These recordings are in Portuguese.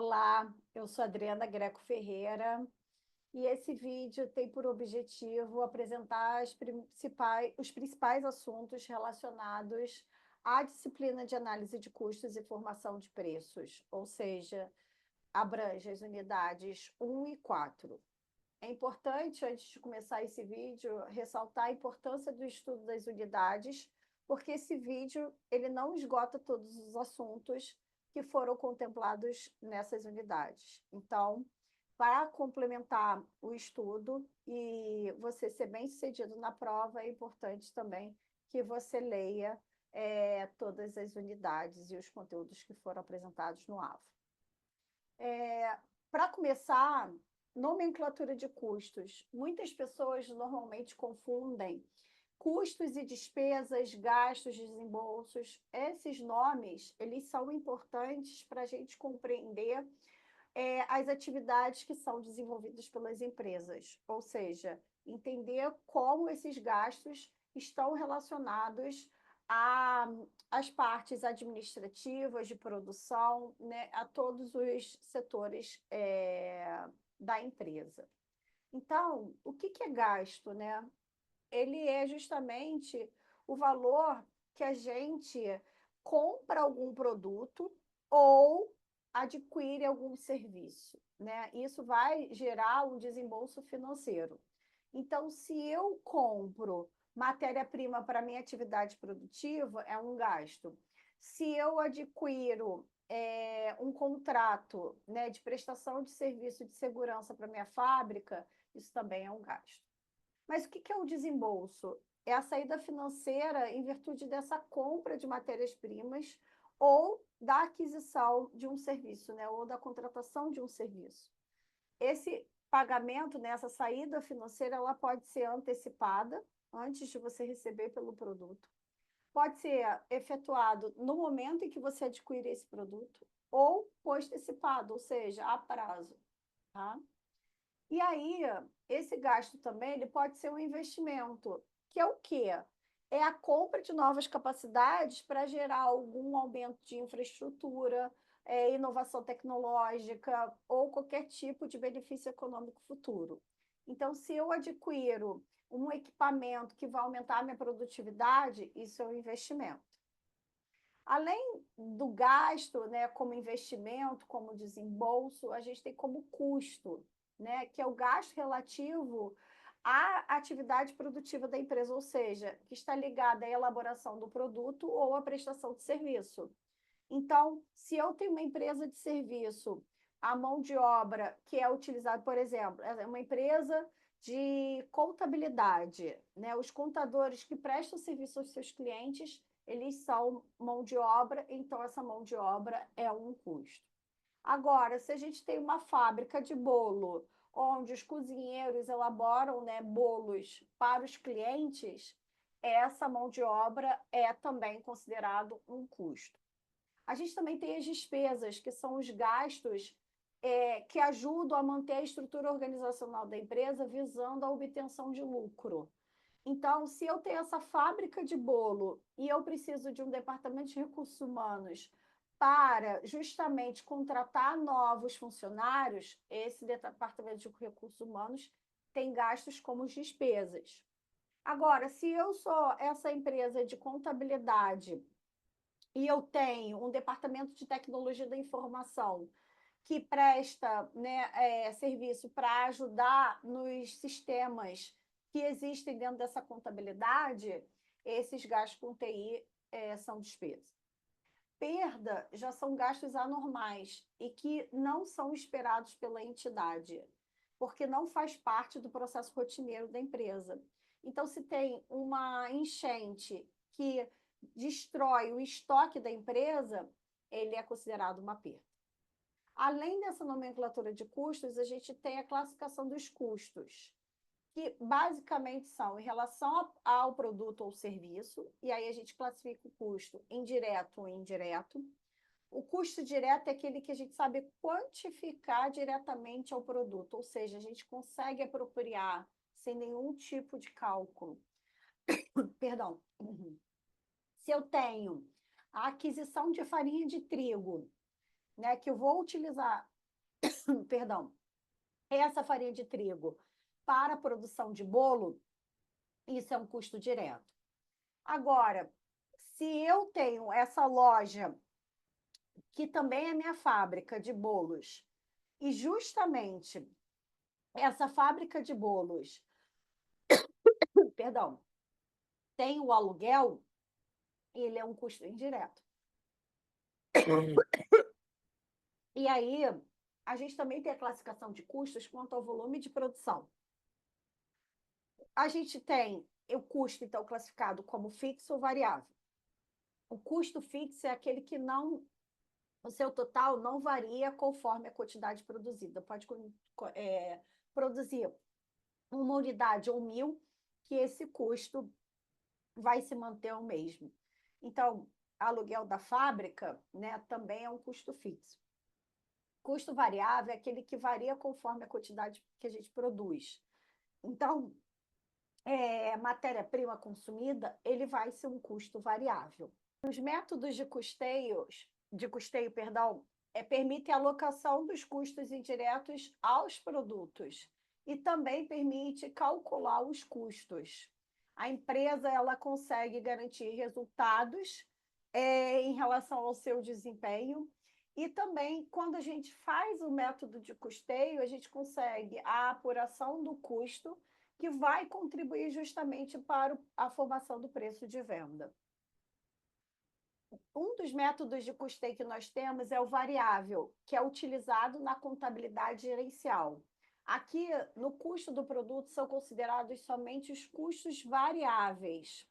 Olá, eu sou Adriana Greco Ferreira e esse vídeo tem por objetivo apresentar os principais assuntos relacionados à disciplina de análise de custos e formação de preços, ou seja, abrange as unidades 1 e 4. É importante, antes de começar esse vídeo, ressaltar a importância do estudo das unidades, porque esse vídeo ele não esgota todos os assuntos que foram contemplados nessas unidades. Então, para complementar o estudo e você ser bem-sucedido na prova, é importante também que você leia todas as unidades e os conteúdos que foram apresentados no AVA. Para começar, nomenclatura de custos. Muitas pessoas normalmente confundem custos e despesas, gastos, desembolsos. Esses nomes, eles são importantes para a gente compreender as atividades que são desenvolvidas pelas empresas, ou seja, entender como esses gastos estão relacionados às partes administrativas de produção, né, a todos os setores da empresa. Então, o que é gasto, né? Ele é justamente o valor que a gente compra algum produto ou adquire algum serviço, né? Isso vai gerar um desembolso financeiro. Então, se eu compro matéria-prima para minha atividade produtiva, é um gasto. Se eu adquiro um contrato, né, de prestação de serviço de segurança para minha fábrica, isso também é um gasto. Mas o que é o desembolso? É a saída financeira em virtude dessa compra de matérias-primas ou da aquisição de um serviço, né? Ou da contratação de um serviço. Esse pagamento, né, essa saída financeira, ela pode ser antecipada antes de você receber pelo produto. Pode ser efetuado no momento em que você adquire esse produto ou postecipado, ou seja, a prazo, tá? E aí, esse gasto também ele pode ser um investimento, que é o quê? É a compra de novas capacidades para gerar algum aumento de infraestrutura, inovação tecnológica ou qualquer tipo de benefício econômico futuro. Então, se eu adquiro um equipamento que vai aumentar a minha produtividade, isso é um investimento. Além do gasto, né, como investimento, como desembolso, a gente tem como custo, né, que é o gasto relativo à atividade produtiva da empresa, ou seja, que está ligada à elaboração do produto ou à prestação de serviço. Então, se eu tenho uma empresa de serviço, a mão de obra que é utilizada, por exemplo, é uma empresa de contabilidade, né? Os contadores que prestam serviço aos seus clientes, eles são mão de obra, então essa mão de obra é um custo. Agora, se a gente tem uma fábrica de bolo, onde os cozinheiros elaboram, né, bolos para os clientes, essa mão de obra é também considerado um custo. A gente também tem as despesas, que são os gastos que ajudam a manter a estrutura organizacional da empresa visando a obtenção de lucro. Então, se eu tenho essa fábrica de bolo e eu preciso de um departamento de recursos humanos para justamente contratar novos funcionários, esse departamento de recursos humanos tem gastos como despesas. Agora, se eu sou essa empresa de contabilidade e eu tenho um departamento de tecnologia da informação que presta, né, serviço para ajudar nos sistemas que existem dentro dessa contabilidade, esses gastos com TI são despesas. Perda já são gastos anormais e que não são esperados pela entidade, porque não faz parte do processo rotineiro da empresa. Então, se tem uma enchente que destrói o estoque da empresa, ele é considerado uma perda. Além dessa nomenclatura de custos, a gente tem a classificação dos custos, que basicamente são em relação ao produto ou serviço, e aí a gente classifica o custo em direto ou indireto. O custo direto é aquele que a gente sabe quantificar diretamente ao produto, ou seja, a gente consegue apropriar sem nenhum tipo de cálculo. Perdão. Se eu tenho a aquisição de farinha de trigo né, que eu vou utilizar, perdão, essa farinha de trigo para a produção de bolo, isso é um custo direto. Agora, se eu tenho essa loja, que também é minha fábrica de bolos, e justamente essa fábrica de bolos, perdão, tem o aluguel, ele é um custo indireto. E aí, a gente também tem a classificação de custos quanto ao volume de produção. A gente tem o custo, então, classificado como fixo ou variável. O custo fixo é aquele que não, o seu total não varia conforme a quantidade produzida. Pode produzir uma unidade ou 1.000, que esse custo vai se manter o mesmo. Então, aluguel da fábrica, né, também é um custo fixo. Custo variável é aquele que varia conforme a quantidade que a gente produz. Então, matéria-prima consumida, ele vai ser um custo variável. Os métodos de custeio, perdão, permitem a alocação dos custos indiretos aos produtos e também permite calcular os custos. A empresa ela consegue garantir resultados em relação ao seu desempenho e também, quando a gente faz o método de custeio, a gente consegue a apuração do custo que vai contribuir justamente para a formação do preço de venda. Um dos métodos de custeio que nós temos é o variável, que é utilizado na contabilidade gerencial. Aqui, no custo do produto, são considerados somente os custos variáveis.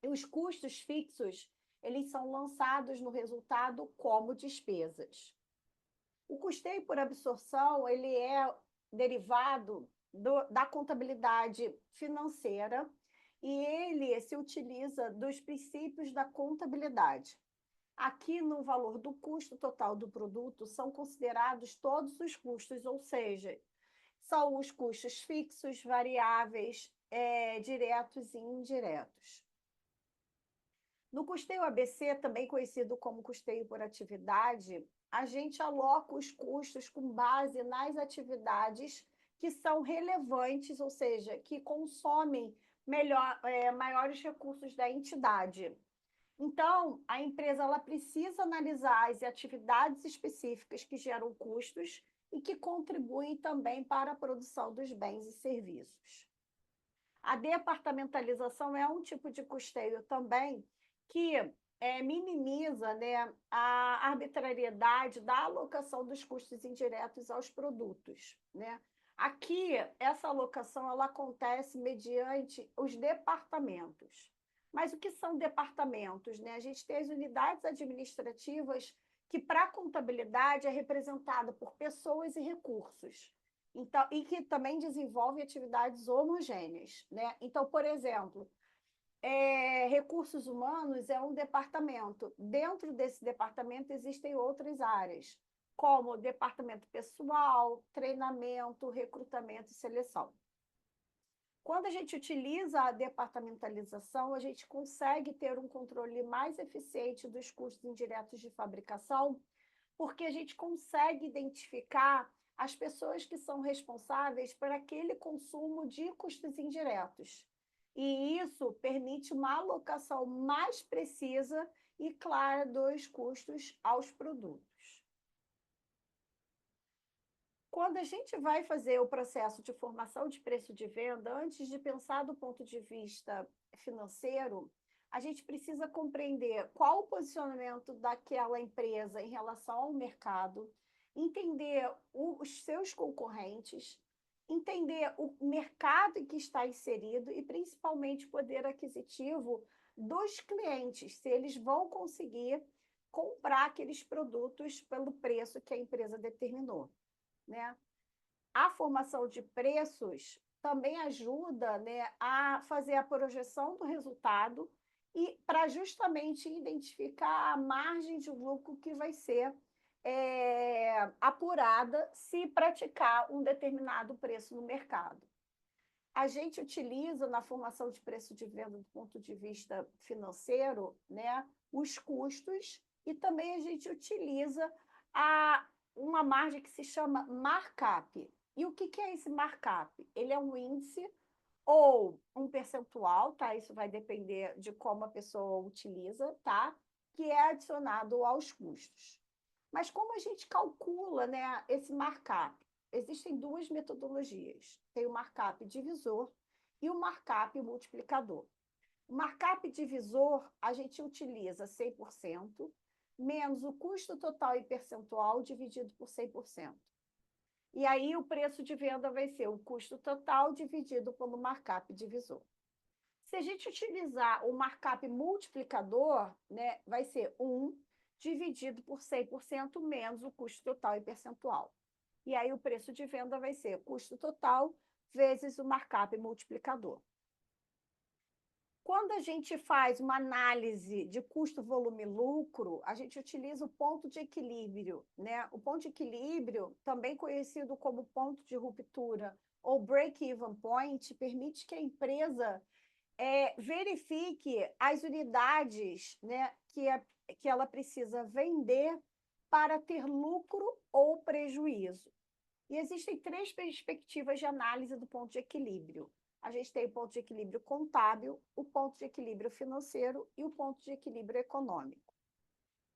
E os custos fixos, eles são lançados no resultado como despesas. O custeio por absorção, ele é derivado da contabilidade financeira e ele se utiliza dos princípios da contabilidade. Aqui, no valor do custo total do produto, são considerados todos os custos, ou seja, são os custos fixos, variáveis, diretos e indiretos. No custeio ABC, também conhecido como custeio por atividade, a gente aloca os custos com base nas atividades que são relevantes, ou seja, que consomem maiores recursos da entidade. Então, a empresa ela precisa analisar as atividades específicas que geram custos e que contribuem também para a produção dos bens e serviços. A departamentalização é um tipo de custeio também que minimiza, né, a arbitrariedade da alocação dos custos indiretos aos produtos, né? Aqui, essa alocação ela acontece mediante os departamentos. Mas o que são departamentos, né? A gente tem as unidades administrativas que, para a contabilidade, é representada por pessoas e recursos. Então, e que também desenvolve atividades homogêneas, né? Então, por exemplo, recursos humanos é um departamento. Dentro desse departamento existem outras áreas, como departamento pessoal, treinamento, recrutamento e seleção. Quando a gente utiliza a departamentalização, a gente consegue ter um controle mais eficiente dos custos indiretos de fabricação, porque a gente consegue identificar as pessoas que são responsáveis por aquele consumo de custos indiretos. E isso permite uma alocação mais precisa e clara dos custos aos produtos. Quando a gente vai fazer o processo de formação de preço de venda, antes de pensar do ponto de vista financeiro, a gente precisa compreender qual o posicionamento daquela empresa em relação ao mercado, entender os seus concorrentes, entender o mercado em que está inserido e, principalmente, o poder aquisitivo dos clientes, se eles vão conseguir comprar aqueles produtos pelo preço que a empresa determinou, né? A formação de preços também ajuda, né, a fazer a projeção do resultado e para justamente identificar a margem de lucro que vai ser apurada se praticar um determinado preço no mercado. A gente utiliza na formação de preço de venda do ponto de vista financeiro, né, os custos e também a gente utiliza há uma margem que se chama markup. E o que é esse markup? Ele é um índice ou um percentual, tá? Isso vai depender de como a pessoa utiliza, tá? Que é adicionado aos custos. Mas como a gente calcula, né, esse markup? Existem duas metodologias. Tem o markup divisor e o markup multiplicador. O markup divisor, a gente utiliza 100% menos o custo total e percentual dividido por 100%. E aí o preço de venda vai ser o custo total dividido pelo markup divisor. Se a gente utilizar o markup multiplicador, né, vai ser 1 dividido por 100% menos o custo total e percentual. E aí o preço de venda vai ser custo total vezes o markup multiplicador. Quando a gente faz uma análise de custo, volume e lucro, a gente utiliza o ponto de equilíbrio, né? O ponto de equilíbrio, também conhecido como ponto de ruptura ou break-even point, permite que a empresa verifique as unidades, né, que ela precisa vender para ter lucro ou prejuízo. E existem três perspectivas de análise do ponto de equilíbrio. A gente tem o ponto de equilíbrio contábil, o ponto de equilíbrio financeiro e o ponto de equilíbrio econômico.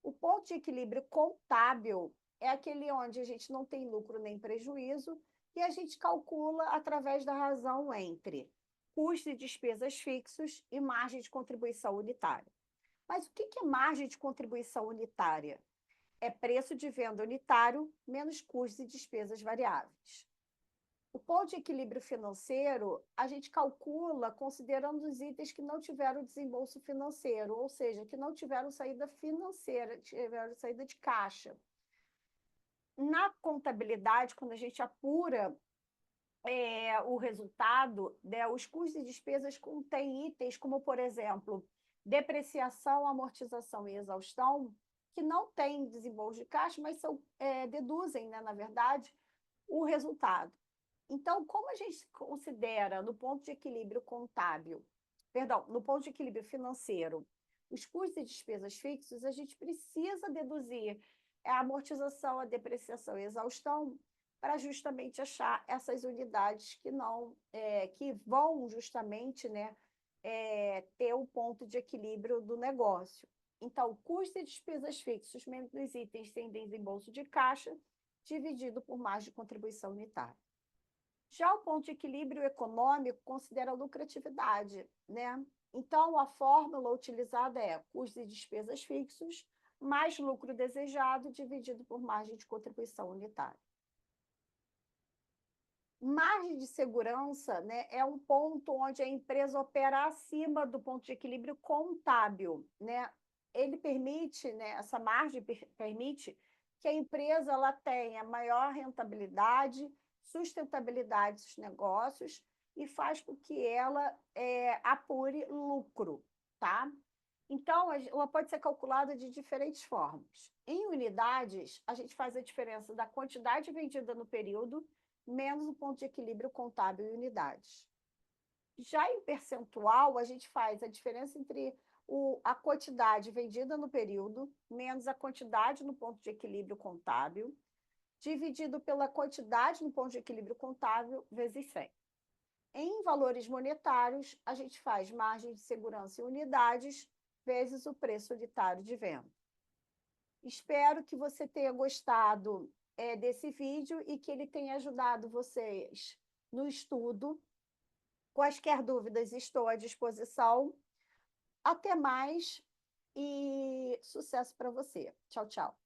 O ponto de equilíbrio contábil é aquele onde a gente não tem lucro nem prejuízo e a gente calcula através da razão entre custos e despesas fixos e margem de contribuição unitária. Mas o que é margem de contribuição unitária? É preço de venda unitário menos custos e despesas variáveis. O ponto de equilíbrio financeiro, a gente calcula considerando os itens que não tiveram desembolso financeiro, ou seja, que não tiveram saída financeira, tiveram saída de caixa. Na contabilidade, quando a gente apura o resultado, né, os custos e despesas contêm itens como, por exemplo, depreciação, amortização e exaustão, que não têm desembolso de caixa, mas deduzem, né, na verdade, o resultado. Então, como a gente considera no ponto de equilíbrio contábil, perdão, no ponto de equilíbrio financeiro, os custos e despesas fixos, a gente precisa deduzir a amortização, a depreciação e a exaustão para justamente achar essas unidades que não, que vão justamente, né, ter o ponto de equilíbrio do negócio. Então, custo e despesas fixos menos os itens sem desembolso de caixa, dividido por margem de contribuição unitária. Já o ponto de equilíbrio econômico considera a lucratividade, né? Então, a fórmula utilizada é custos e despesas fixos mais lucro desejado dividido por margem de contribuição unitária. Margem de segurança, né, é um ponto onde a empresa opera acima do ponto de equilíbrio contábil, né? Ele permite, né, essa margem permite que a empresa ela tenha maior rentabilidade, sustentabilidade dos negócios e faz com que ela apure lucro, tá? Então, ela pode ser calculada de diferentes formas. Em unidades, a gente faz a diferença da quantidade vendida no período menos o ponto de equilíbrio contábil em unidades. Já em percentual, a gente faz a diferença entre a quantidade vendida no período menos a quantidade no ponto de equilíbrio contábil, dividido pela quantidade no ponto de equilíbrio contábil vezes 100. Em valores monetários, a gente faz margem de segurança em unidades vezes o preço unitário de venda. Espero que você tenha gostado desse vídeo e que ele tenha ajudado vocês no estudo. Quaisquer dúvidas, estou à disposição. Até mais e sucesso para você. Tchau, tchau.